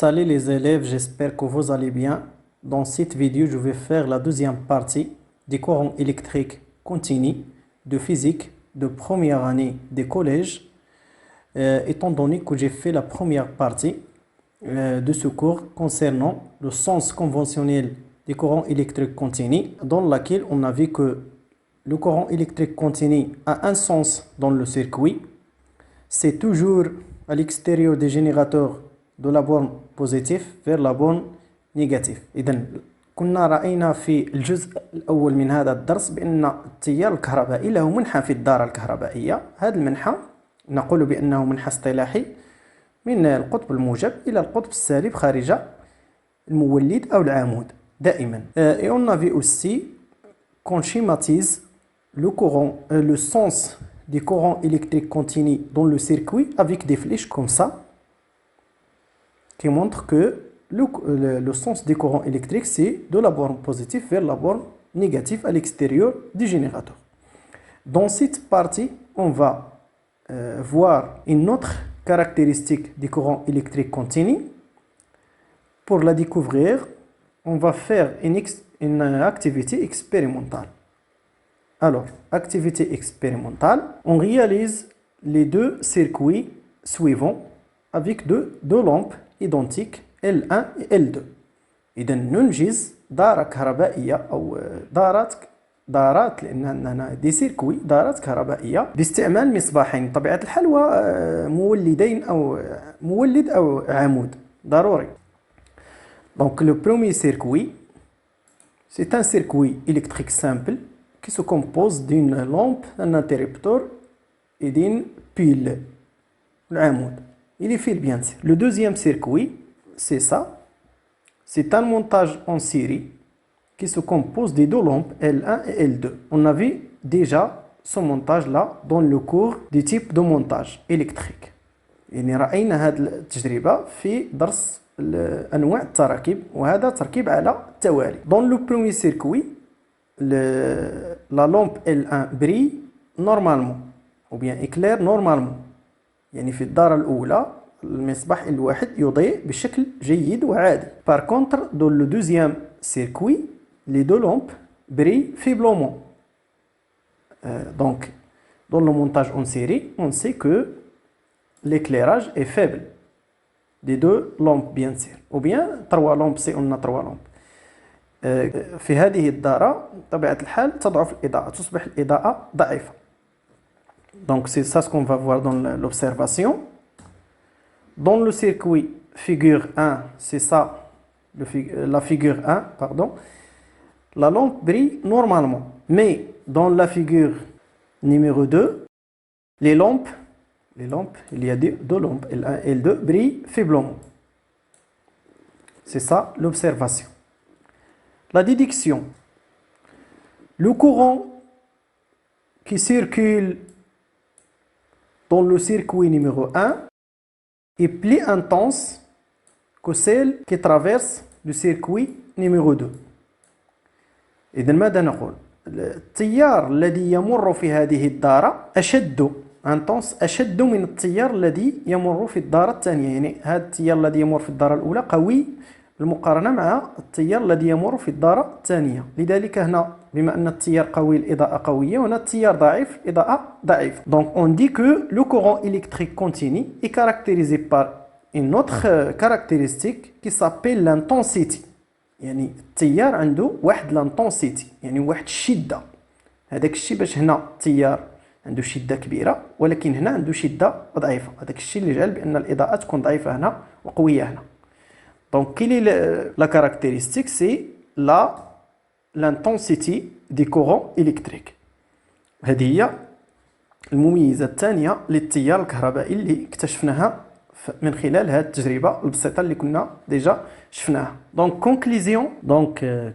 Salut les élèves, j'espère que vous allez bien. Dans cette vidéo, je vais faire la deuxième partie des courants électriques continus de physique de première année des collèges, étant donné que j'ai fait la première partie de ce cours concernant le sens conventionnel des courants électriques continus, dans laquelle on a vu que le courant électrique continu a un sens dans le circuit. C'est toujours à l'extérieur des générateurs de la borne positif vers la borne négatif. إذن كنا رأينا في الجزء الأول من هذا الدرس بأن التيار الكهربائي له منحى في الدارة الكهربائية. هذا المنحى نقول بأنه منحى اصطلاحي من القطب الموجب إلى القطب السالب خارج المولد أو العمود دائما. Et on a vu aussi qu'on schématise le courant, le sens des courants électriques continus dans le circuit avec des flèches comme ça, qui montre que le sens des courants électriques, c'est de la borne positive vers la borne négative à l'extérieur du générateur. Dans cette partie, on va voir une autre caractéristique des courants électriques continus. Pour la découvrir, on va faire une activité expérimentale. Alors, activité expérimentale, on réalise les deux circuits suivants avec deux lampes identiques L1 et L2. إذا ننجز دارة كهربائية أو دارات لأن عندنا دي سيركوي دارات كهربائية باستعمال مصباحين طبيعة الحال ومولدين أو مولد أو عمود ضروري. Donc le premier circuit, c'est un circuit électrique simple qui se compose d'une lampe, d'un interrupteur et d'une pile, العمود. Il est fil bien sûr. Le deuxième circuit, c'est ça. C'est un montage en série qui se compose des deux lampes L1 et L2. On a vu déjà ce montage-là dans le cours du type de montage électrique. يعني رأينا هذه التجربة في درس أنواع التراكيب وهذا تركيب على التوالي. Dans le premier circuit, la lampe L1 brille normalement ou bien éclaire normalement. يعني في الدارة الأولى المصباح الواحد يضيء بشكل جيد وعادي. Par contre, dans le deuxième circuit, les deux lampes brillent faiblement. Donc, dans le montage en série, on sait que l'éclairage est faible des deux lampes bien sûr. Ou bien trois lampes si on a trois lampes. في هذه الدارة بطبيعة الحال تضعف الإضاءة، تصبح الإضاءة ضعيفة. Donc c'est ça ce qu'on va voir dans l'observation. Dans le circuit figure 1, c'est ça, la figure 1, pardon, la lampe brille normalement. Mais dans la figure numéro 2, les lampes, il y a deux lampes, L1 et L2, brillent faiblement. C'est ça l'observation. La déduction. Le courant qui circule dans le circuit numéro 1 est plus intense que celle qui traverse le circuit numéro 2. إذن ماذا نقول؟ التيار الذي يمر في هذه الدارة أشد من التيار الذي يمر في الدارة الثانية. يعني هذا التيار الذي يمر في الدارة الأولى قوي بالمقارنة مع التيار الذي يمر في الدارة الثانية. لذلك هنا بما أن التيار قوي الإضاءة قوية وهنا التيار ضعيف الإضاءة ضعيفة. Donc on dit que le courant électrique continu est caractérisé par une autre caractéristique qui s'appelle l'intensité. يعني التيار عنده واحد l'intensité يعني واحد الشدة. هذاك الشيء باش هنا التيار عنده شدة كبيرة ولكن هنا عنده شدة ضعيفة. هذاك الشيء اللي جعل بأن الإضاءة تكون ضعيفة هنا وقوية هنا. Donc, quelle est la caractéristique? C'est l'intensité des courants électriques. هذه هي المميزة الثانية للتيار الكهربائي اللي اكتشفناها من خلال هذه التجربة البسيطة اللي كنا ديجا شفناها. Donc,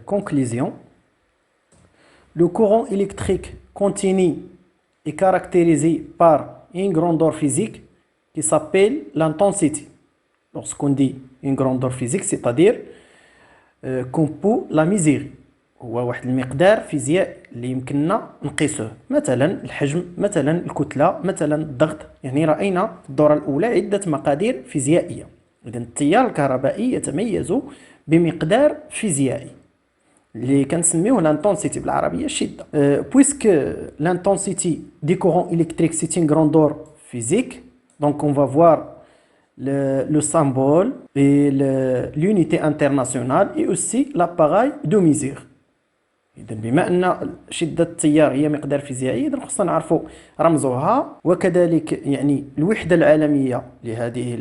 conclusion. Le courant électrique continu est caractérisé par une grandeur physique qui s'appelle l'intensité. Lorsqu'on dit une grandeur physique, c'est-à-dire qu'on peut la mesurer. هو واحد المقدار فيزيائي اللي يمكننا نقيسه، مثلا الحجم، مثلا الكتلة، مثلا الضغط. يعني رأينا في الدورة الأولى عدة مقادير فيزيائية إذن التيار الكهربائي يتميز بمقدار فيزيائي اللي كنسميوه l'intensité بالعربية الشدة. Puisque l'intensité des courants électriques c'est une grandeur physique, donc on va voir le symbole et l'unité internationale et aussi l'appareil de mesure. إذن بما أن شدة التيار هي مقدار فيزيائي إذن خصنا نعرفوا رمزها وكذلك يعني الوحدة العالمية لهذه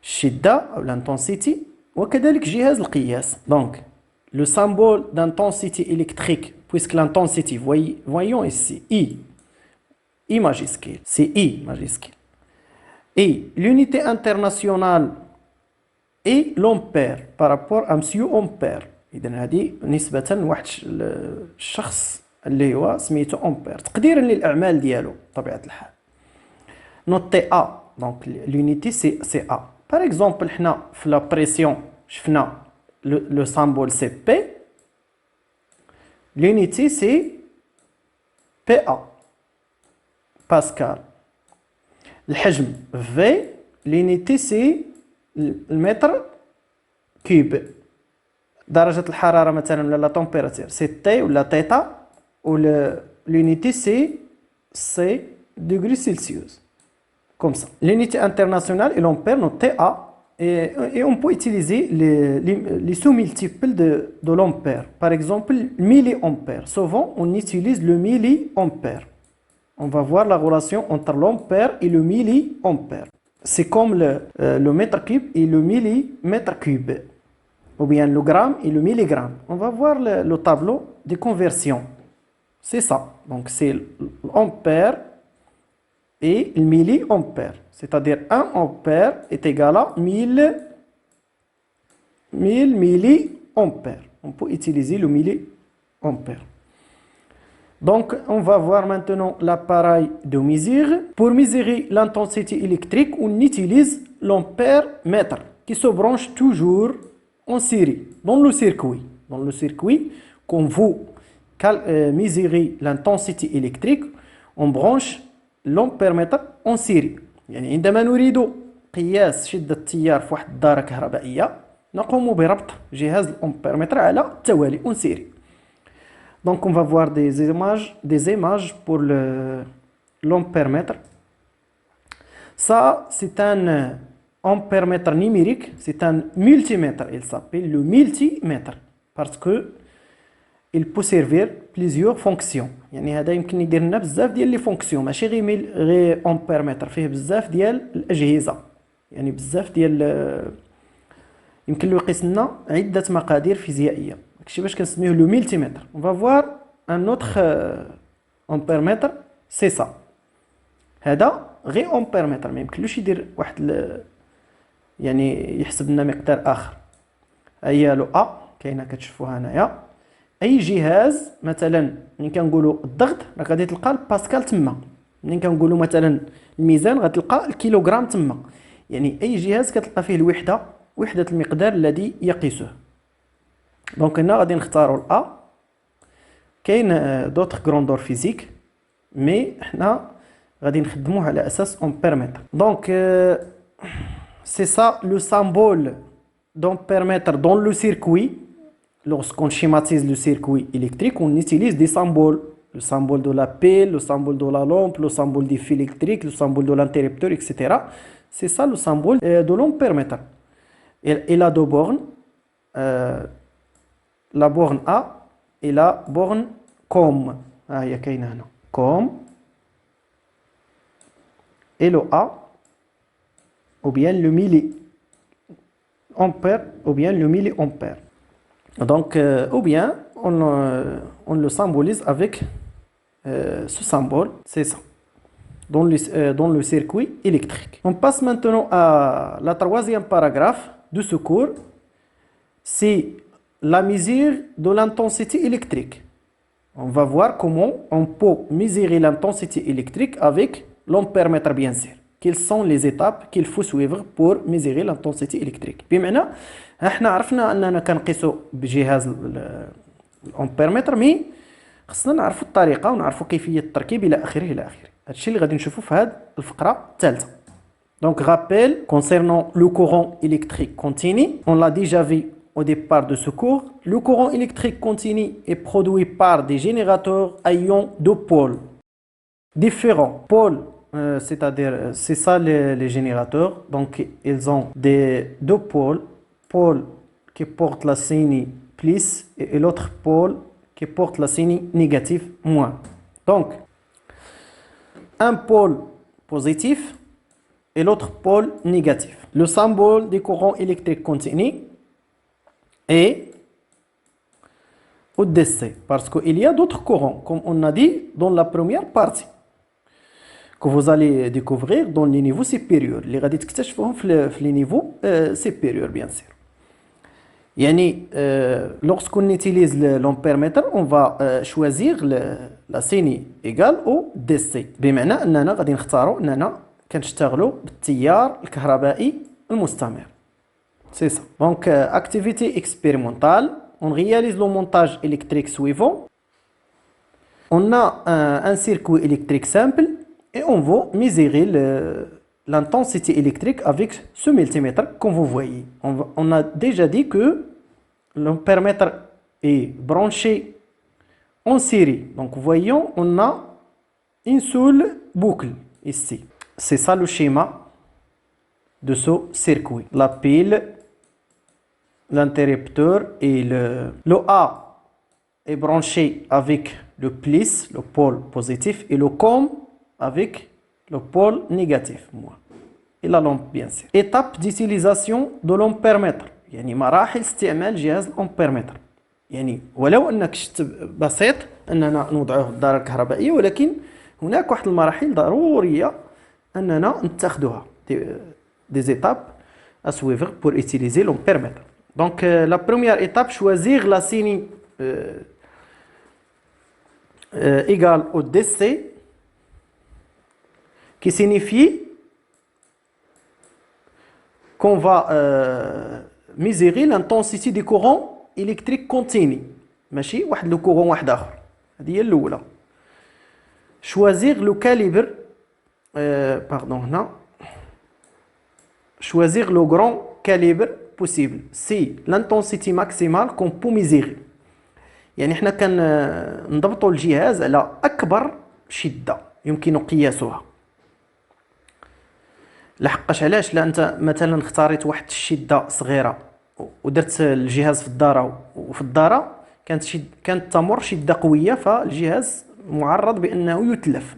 الشدة أو l'intensité وكذلك جهاز القياس. Donc le symbole d'intensité électrique, puisque l'intensité, voyons ici, I majuscule, c'est I majuscule. Et l'unité internationale est l'ampère par rapport à monsieur ampère. إذن هذه نسبة لواحد الشخص اللي هو سميتو أمبير تقديرا للأعمال ديالو بطبيعة الحال. نوت تي أ دونك l'unité c'est A. Par exemple حنا في لا بريسيون شفنا le symbole c'est P, l'unité c'est PA, Pascal. الحجم V, l'unité c'est le mètre cube. درجة الحرارة مثلا ولا لا température c'est T ولا θ و l'unité c'est C degrés Celsius. Comme ça. L'unité internationale est l'ampère, notre TA. Et on peut utiliser les sous-multiples de l'ampère. Par exemple, milliampère. Souvent, on utilise le milliampère. On va voir la relation entre l'ampère et le milliampère. C'est comme le mètre cube et le millimètre cube. Ou bien le gramme et le milligramme. On va voir le tableau des conversions. C'est ça. Donc, c'est l'ampère et le milliampère. C'est-à-dire 1 ampère est égal à 1000 milliampères. On peut utiliser le milliampère. Donc, on va voir maintenant l'appareil de mesure. Pour mesurer l'intensité électrique, on utilise l'ampère-mètre qui se branche toujours en série dans le circuit. Dans le circuit, quand vous mesurez l'intensité électrique, on branche l'ampère-mètre en série. يعني عندما نريد قياس شدة التيار في واحد الدارة كهربائية نقوم بربط جهاز الأمبيرمتر على التوالي en série. Donc on va voir des images pour l'ampèremètre. Ça c'est un ampèremètre numérique, c'est un multimètre, il s'appelle le multimètre parce que il peut servir plusieurs fonctions. يعني هذا يمكن يدير لنا بزاف ديال لي فونكسيون ماشي غير امبيرمتر فيه بزاف ديال الاجهزه يعني بزاف ديال يمكن له يقيس لنا عده مقادير فيزيائيه داكشي باش كنسميوه لو ملتيمتر. On va voir un autre امبيرمتر سي سا. هذا غير امبيرمتر ما يمكنلوش يدير واحد يعني يحسب لنا مقدار اخر. هي لو ا كاينه كتشوفوها هنايا. اي جهاز مثلا ملي كنقولوا الضغط راه غادي تلقى الباسكال تما، ملي كنقولوا مثلا الميزان غتلقى الكيلوغرام تما. يعني اي جهاز كتلقى فيه وحده المقدار الذي يقيسه. دونك هنا غادي نختاروا الA. كاين دوطخ غروندور فيزيك مي حنا غادي نخدموه على اساس امبيرمتر. دونك سي سا لو سامبول d'ampermètre dans le circuit. Lorsqu'on schématise le circuit électrique, on utilise des symboles. Le symbole de la pile, le symbole de la lampe, le symbole des fils électriques, le symbole de l'interrupteur, etc. C'est ça le symbole de l'ampèremètre. Il a deux bornes, la borne A et la borne COM. Ah, il y a qu'une là. COM et le A, ou bien le milliampère, ou bien le milliampère. Donc, ou bien on le symbolise avec ce symbole, c'est ça, dans le circuit électrique. On passe maintenant à la troisième paragraphe de ce cours. C'est la mesure de l'intensité électrique. On va voir comment on peut mesurer l'intensité électrique avec l'ampèremètre, bien sûr. Quelles sont les étapes qu'il faut suivre pour mesurer l'intensité électrique. بمعنى احنا عرفنا اننا كنقيسوا بجهاز الامبيرمتر مي خصنا نعرفوا الطريقه ونعرفوا كيفيه التركيب الى اخره الى اخره. هادشي اللي غادي نشوفوا في هذه الفقره الثالثه. Donc, rappel concernant le courant électrique continu. On l'a déjà vu au départ de ce cours. Le courant électrique continu est produit par des générateurs à ions de pôles différents. Pôles, c'est-à-dire, c'est ça les générateurs. Donc, ils ont deux pôles. Pôle qui porte la signe plus et l'autre pôle qui porte la signe négative moins. Donc, un pôle positif et l'autre pôle négatif. Le symbole du courant électrique continu est ODC parce qu'il y a d'autres courants, comme on a dit dans la première partie, que vous allez découvrir dans les niveaux supérieurs. Les غادي تكتشفوهم في les niveaux supérieurs, bien sûr. Yani, lorsqu'on utilise l'ampèremètre, on va choisir la signe égale au DC. بمعنى أننا غادي نختاروا أننا كنشتغلوا بالتيار الكهربائي المستمر. C'est ça. Donc, activité expérimentale. On réalise le montage électrique suivant. On a un circuit électrique simple et on va mesurer l'intensité électrique avec ce multimètre comme vous voyez. On a déjà dit que l'ampèremètre est branché en série. Donc voyons, on a une seule boucle ici. C'est ça le schéma de ce circuit. La pile, l'interrupteur et le A est branché avec le plus, le pôle positif, et le COM avec le pôle négatif. Et la lampe, bien sûr. Étape d'utilisation de l'ampèremètre. يعني مراحل استعمال جهاز الأمبيرمتر. يعني ولو أنك شفت بسيط أننا نوضعه في الدارة الكهربائية، ولكن هناك واحد المراحل ضرورية أننا نتخذها. Des étapes à suivre pour utiliser l'ampèremètre. Donc la première étape, choisir la signe égale au DC, qui signifie qu'on va mesurer l'intensité du courant électrique continu. ماشي واحد le courant واحد آخر. هذه هي الأولى. Choisir le calibre choisir le grand calibre possible. C'est l'intensité maximale qu'on peut mesurer. يعني احنا كنضبطوا الجهاز على أكبر شدة يمكن قياسها. لحقاش علاش؟ لا انت مثلا اختاريت واحد الشده صغيره ودرت الجهاز في الدار، وفي الدار كانت تمر شده قويه، فالجهاز معرض بانه يتلف.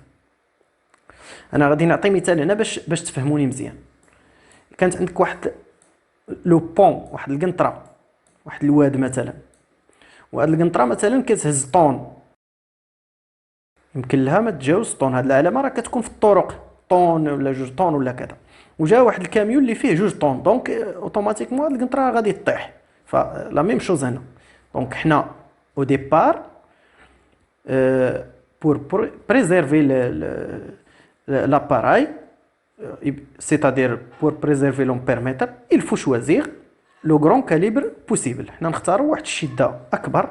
انا غادي نعطي مثال هنا باش تفهموني مزيان. كانت عندك واحد لو بون، واحد القنطره، واحد الواد مثلا، وهاد القنطره مثلا كتهز طون، يمكن لها ما تجاوز طون. هاد العلامه راه كتكون في الطرق، طون ولا جوج طون ولا كذا، وجا واحد الكاميون اللي فيه جوج طون، دونك اوتوماتيكمون هاد القنطره غادي تطيح. فلا ميم شوز هنا. دونك حنا او ديبار pour préserver l'appareil, c'est-à-dire pour préserver l'ampèremètre, il faut choisir le grand calibre possible. حنا نختاروا واحد الشده اكبر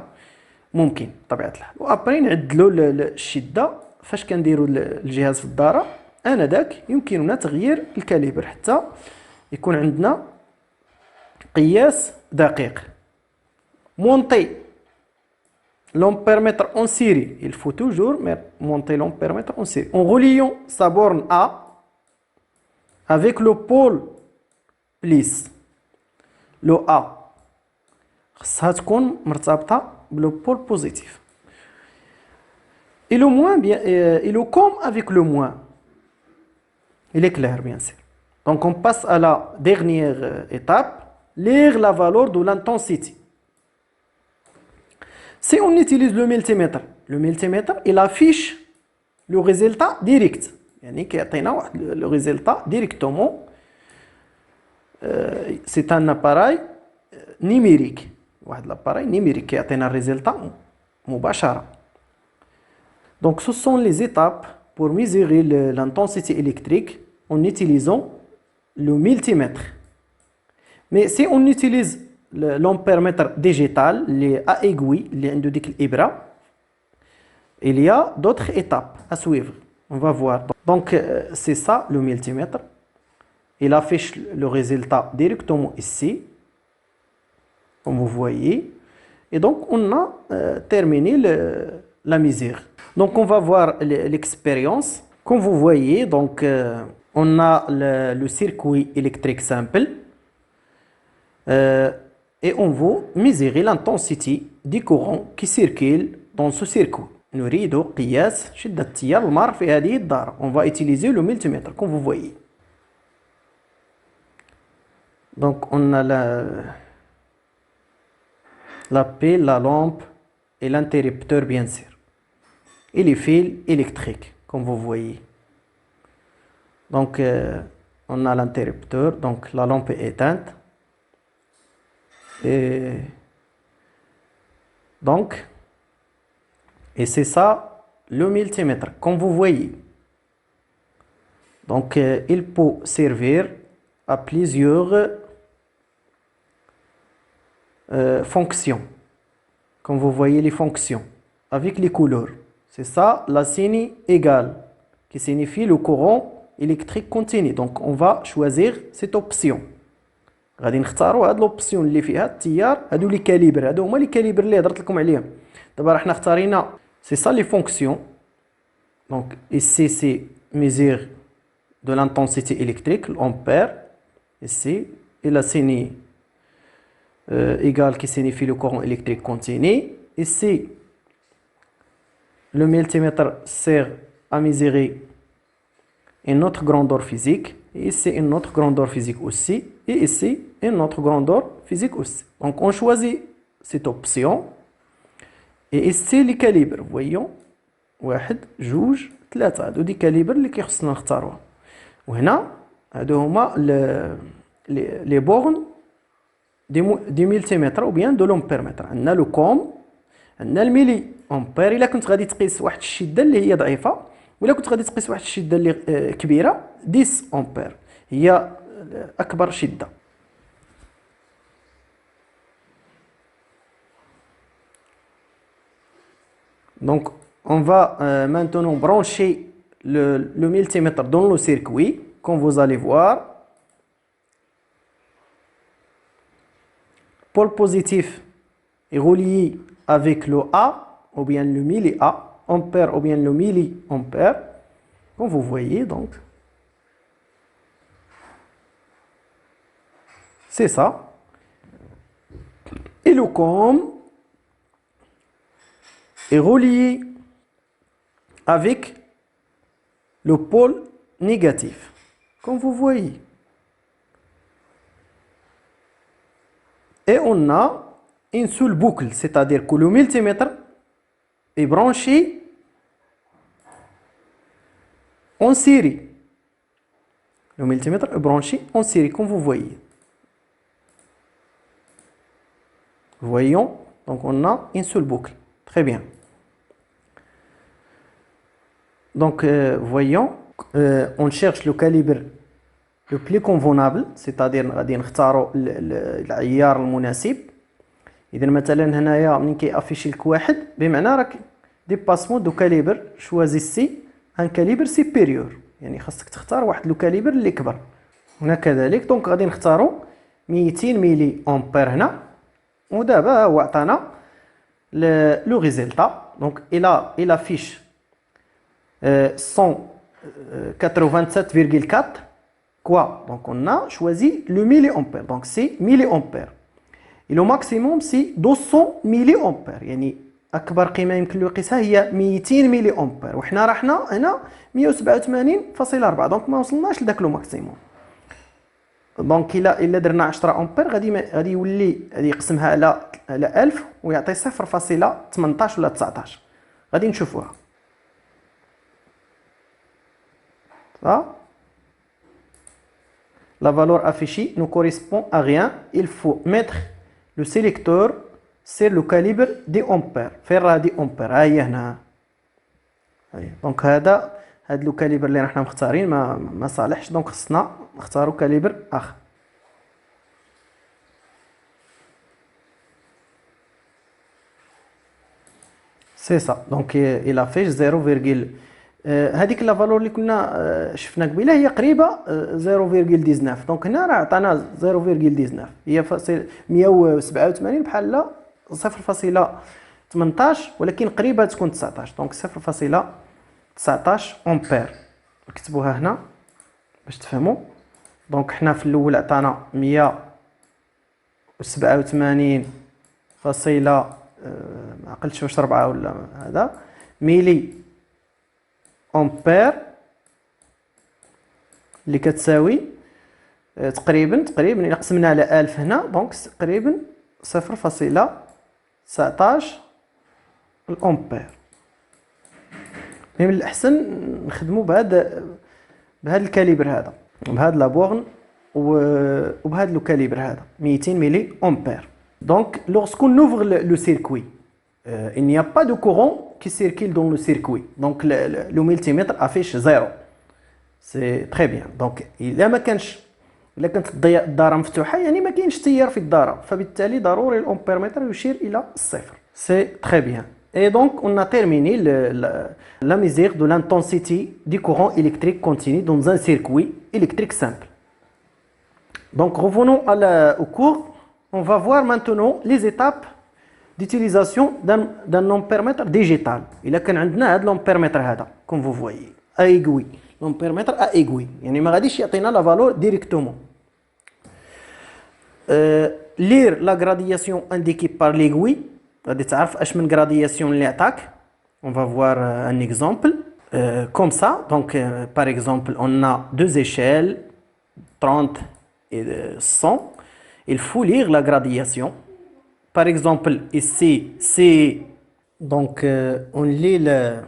ممكن بطبيعه الحال، وابري نعدلوا الشده. فاش كنديروا الجهاز في الدار انذاك يمكننا تغيير الكاليبر حتى يكون عندنا قياس دقيق. monter l'ampèremètre en série, il faut toujours monter l'ampèremètre en série en reliant sa borne A avec le pôle plus. le A خصها تكون مرتبطه بالو pôle positif. Et le moins bien, et le com avec le moins. Il est clair, bien sûr. Donc on passe à la dernière étape, lire la valeur de l'intensité. Si on utilise le multimètre, il affiche le résultat direct. يعني كيعطينا واحد le résultat directement. C'est un appareil numérique. واحد l'appareil numérique كيعطينا الريزلتا مباشرة. Donc ce sont les étapes pour mesurer l'intensité électrique en utilisant le multimètre. Mais si on utilise l'ampèremètre digital, les à aiguille, les عندو l'ibra, il y a d'autres étapes à suivre. On va voir. Donc c'est ça le multimètre. il affiche le résultat directement ici, comme vous voyez. Et donc, on a terminé la mesure. Donc, on va voir l'expérience. Comme vous voyez, donc, on a le circuit électrique simple. Et on va mesurer l'intensité du courant qui circule dans ce circuit. نريد قياس شدة التيار المار في هذه الدارة. On va utiliser le multimètre, comme vous voyez. Donc, on a la pile, la lampe et l'interrupteur, bien sûr. Et les fils électriques, comme vous voyez. Donc, on a l'interrupteur, donc la lampe est éteinte. Et donc, et c'est ça le multimètre, comme vous voyez. Donc, il peut servir à plusieurs fonctions. Comme vous voyez les fonctions, avec les couleurs. C'est ça la signe égale, qui signifie le courant électrique continu. Donc, on va choisir cette option. غادي نختاروا هاد لوبسيون اللي فيها التيار. هادو لي كاليبر، هادو هما لي كاليبر اللي هضرت لكم عليهم. دابا حنا اختارينا سي سا لي فونكسيون. دونك ici c'est mesure de l'intensité électrique, l'ampère ici, et la signe égale qui signifie le courant électrique continu. Ici le multimètre sert à mesurer une autre grandeur physique. Et ici une autre grandeur physique aussi. Et ici une autre grandeur physique aussi. Donc on choisit cette option. Et ici les calibres. Voyons. 1 2 3. هادو دي كاليبر اللي كيخصنا نختاروها. وهنا هادو هما لي بورن دي ملتيمتر او بيان دو لومبيرمتر. عندنا لو كوم، عندنا الميلي امبير. الا كنت غادي تقيس واحد الشده اللي هي ضعيفه، ولا كنت غادي تقيس واحد الشده اللي كبيره، 10 امبير هي اكبر شده. Donc on va maintenant brancher le multimètre dans le circuit, comme vous allez voir. Pôle positif est relié avec le A ou bien le milli-A, ampère ou bien le milli-ampère, comme vous voyez. Donc c'est ça. Et le COM est relié avec le pôle négatif, comme vous voyez. Et on a une seule boucle, c'est-à-dire que le multimètre est branché en série. Le multimètre est branché en série, comme vous voyez. Voyons, donc on a une seule boucle. Très bien. Donc, voyons, on cherche le calibre le plus convenable, c'est-à-dire غادي نختاروا العيار المناسب. إذا مثلا هنايا ملي كيافيشي لك 1 بمعنى راك ديباسمون دو كاليبر، شوازيسي ان كاليبر سيبيريور، يعني خاصك تختار واحد لو كاليبر اللي كبر. هنا كذلك. دونك غادي نختاروا 200 ملي امبير هنا. ودابا هو عطانا لو ريزلتا. دونك il affiche 187,4 quoi. Donc on a choisi le milliampère, donc c'est milliampère. Et le maximum c'est 200 milliampères، يعني اكبر قيمه يمكن له يقيسها هي 200 مليامبير، وحنا رحنا هنا 187.4. دونك ما وصلناش لذاك لو ماكسيموم. دونك الا درنا 10 امبير غادي يولي غادي يقسمها على 1000 ويعطي 0.18 ولا 19. غادي نشوفوها. Ça, la valeur affichée ne correspond à rien. Il faut mettre le sélecteur sur le calibre des ampères. Faire des ampères. هاي هنا. Donc هذا لو كاليبر اللي راحنا مختارين ما صالحش. دونك خصنا نختاروا كاليبر اخر. C'est ça. Donc il affiche 0,0 هذيك لا فالور اللي كنا شفنا قبيله هي قريبه 0.19. دونك هنا راه عطانا 0.19 هي 187 بحال لا 0.18 ولكن قريبه تكون 19. دونك 0.19 امبير نكتبوها هنا باش تفهموا. دونك حنا في الاول عطانا 187 فاصله ما عقلتش واش 4 ولا هذا ميلي امبير اللي كتساوي تقريبا الا قسمنا على 1000 هنا دونك تقريبا 0.19 الامبير. من الاحسن نخدموا بهذا الكاليبر هذا بهذا لا بورن وبهذا لو كاليبر هذا 200 ملي امبير. Donc, lorsqu'on ouvre le circuit, il n'y a pas de courant qui circule dans le circuit. Donc, le multimètre affiche 0. C'est très bien. Donc, إلا ما كانت الدارة مفتوحة يعني ما كاينش تيار في الدارة، فبالتالي ضروري الأمبيرمتر يشير إلى الصفر. C'est très bien. Et donc, on a terminé la mesure de l'intensité du courant électrique continu dans un circuit électrique simple. Donc, revenons au cours. On va voir maintenant les étapes d'utilisation d'un ampèremètre digital. Il a كان عندنا هذا l'ampèremètre هذا comme vous voyez à aiguille. L'ampèremètre à aiguille يعني ما غاديش يعطينا la valeur directement. Lire la gradation indiquée par l'aiguille. غادي تعرف اش من gradation اللي عطاك. On va voir un exemple comme ça. Donc par exemple on a deux échelles 30 et 100. Il faut lire la gradation. Par exemple, ici, c'est... Donc, on lit la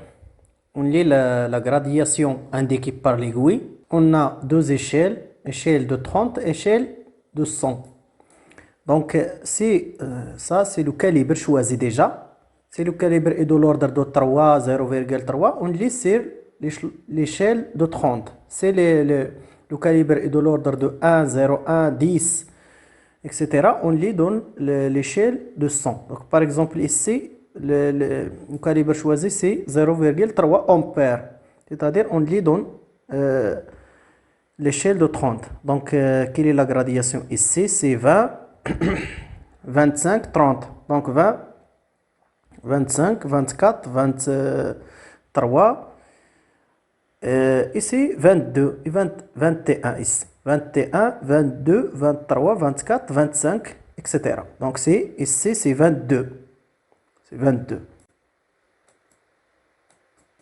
gradation indiquée par l'aiguille. On a deux échelles, échelle de 30, échelle de 100. Donc, ça, c'est le calibre choisi déjà. C'est le calibre est de l'ordre de 3, 0,3. On lit sur l'échelle de 30. C'est le calibre est de l'ordre de 1, 0, 1, 10, etc. On lit dans l'échelle de 100. Donc, par exemple, ici, le calibre choisi, c'est 0,3 ampères. C'est-à-dire, on lit dans l'échelle de 30. Donc, quelle est la gradation ici? C'est 20, 25, 30. Donc, 20, 25, 24, 23. Ici, 22 et 21 ici. 21, 22, 23, 24, 25, etc. Donc, ici, c'est 22. C'est 22.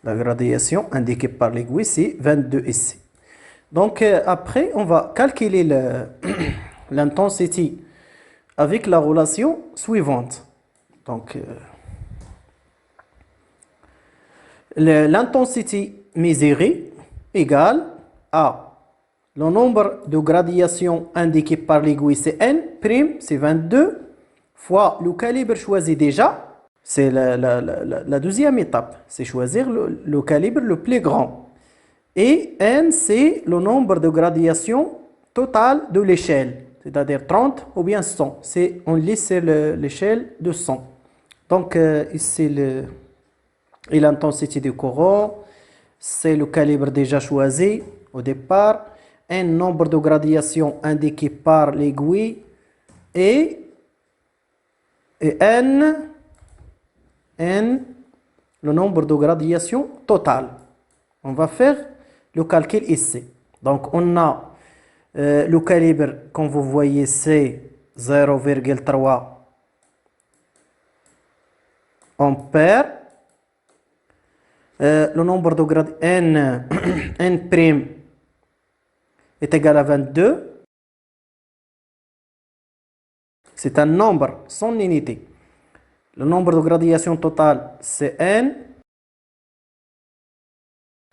La gradation indiquée par l'aiguille, c'est 22 ici. Donc, après, on va calculer l'intensité avec la relation suivante. Donc, l'intensité mesurée égale à le nombre de gradations indiquées par l'aiguille, c'est n', c'est 22, fois le calibre choisi déjà. C'est la deuxième étape, c'est choisir le calibre le plus grand. Et n, c'est le nombre de gradations totales de l'échelle, c'est-à-dire 30 ou bien 100. On lit sur l'échelle de 100. Donc, ici, l'intensité du courant, c'est le calibre déjà choisi au départ. Un nombre de gradations indiqué par l'aiguille et n, le nombre de gradations totales. On va faire le calcul ici. Donc, on a le calibre, comme vous voyez, c'est 0,3 ampères. Le nombre de gradations n' est égal à 22. C'est un nombre sans unité. Le nombre de gradations totales, c'est n,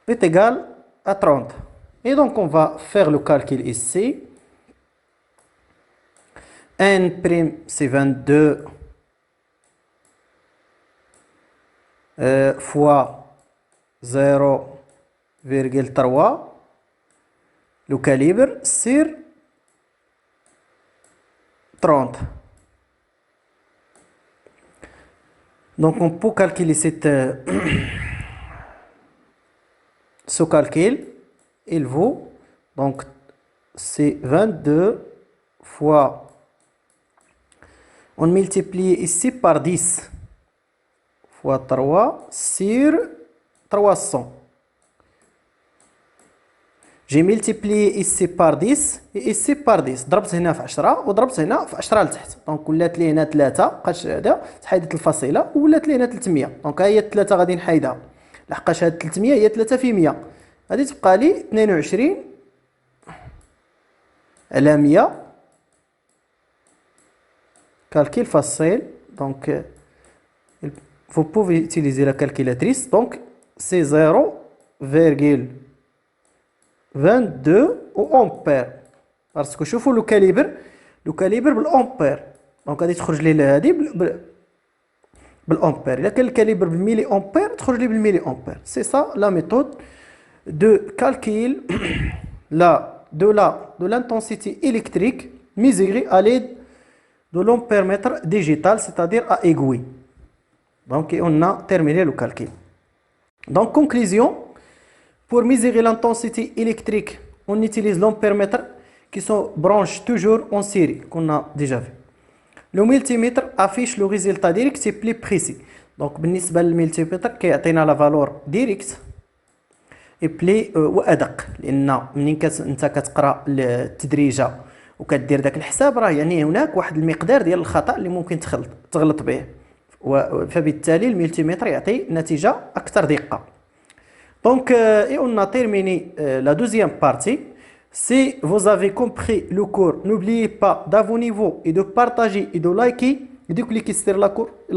est égal à 30. Et donc, on va faire le calcul ici. n', c'est 22 fois 0,3. Le calibre sur 30. Donc, on peut calculer cette Ce calcul, il vaut, donc c'est 22 fois, on multiplie ici par 10 fois 3 sur 300. J'ai multiplié ici par 10 et ici par 10. ضربت هنا في 10 وضربت هنا في 10 لتحت. دونك ولات لي هنا 3 بقاش هذا تحيدت الفصيله ولات لي هنا 300. دونك ها هي 3 غادي نحيدها لحقاش هاد 300 هي 3 في 100. غادي تبقى لي 22 على 100. Calcul facile. Donc vous pouvez utiliser la calculatrice. Donc c'est 0,22 ou ampère. Parce que شوفوا لو كاليبر بالامبير. دونك غادي تخرج لي هذه بالامبير. الا كان الكاليبر بالميلي امبير تخرج لي بالميلي امبير. C'est ça la méthode de calcul de l'intensité électrique mesurée à l'aide de l'ampèremètre digital, c'est-à-dire à aiguille. Donc on a terminé le calcul. Donc conclusion, pour mesurer l'intensité électrique, on utilise l'ampèremètre qui se branche toujours en série, qu'on a déjà vu. Le multimètre affiche le résultat direct, c'est plus précis. Donc بالنسبة للملتيمتر كيعطينا لا فالور ديريكت بلي وادق، لان منين انت كتقرا التدريجه وكدير داك الحساب راه يعني هناك واحد المقدار ديال الخطا اللي ممكن تغلط به، فبالتالي الملتيمتر يعطي نتيجه اكثر دقه. Donc on a terminé la deuxième partie. Si vous avez compris le cours, n'oubliez pas d'abonner et de partager et de liker et de cliquer sur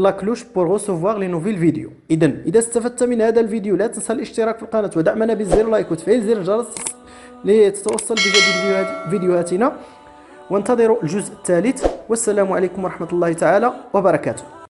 la cloche pour recevoir les nouvelles vidéos. إذا استفدت من هذا الفيديو لا تنسى الاشتراك في القناة ودعمنا بزر لايك وتفعيل زر الجرس لتتوصل بجديد فيديوهاتنا، وانتظروا الجزء الثالث. والسلام عليكم ورحمة الله تعالى وبركاته.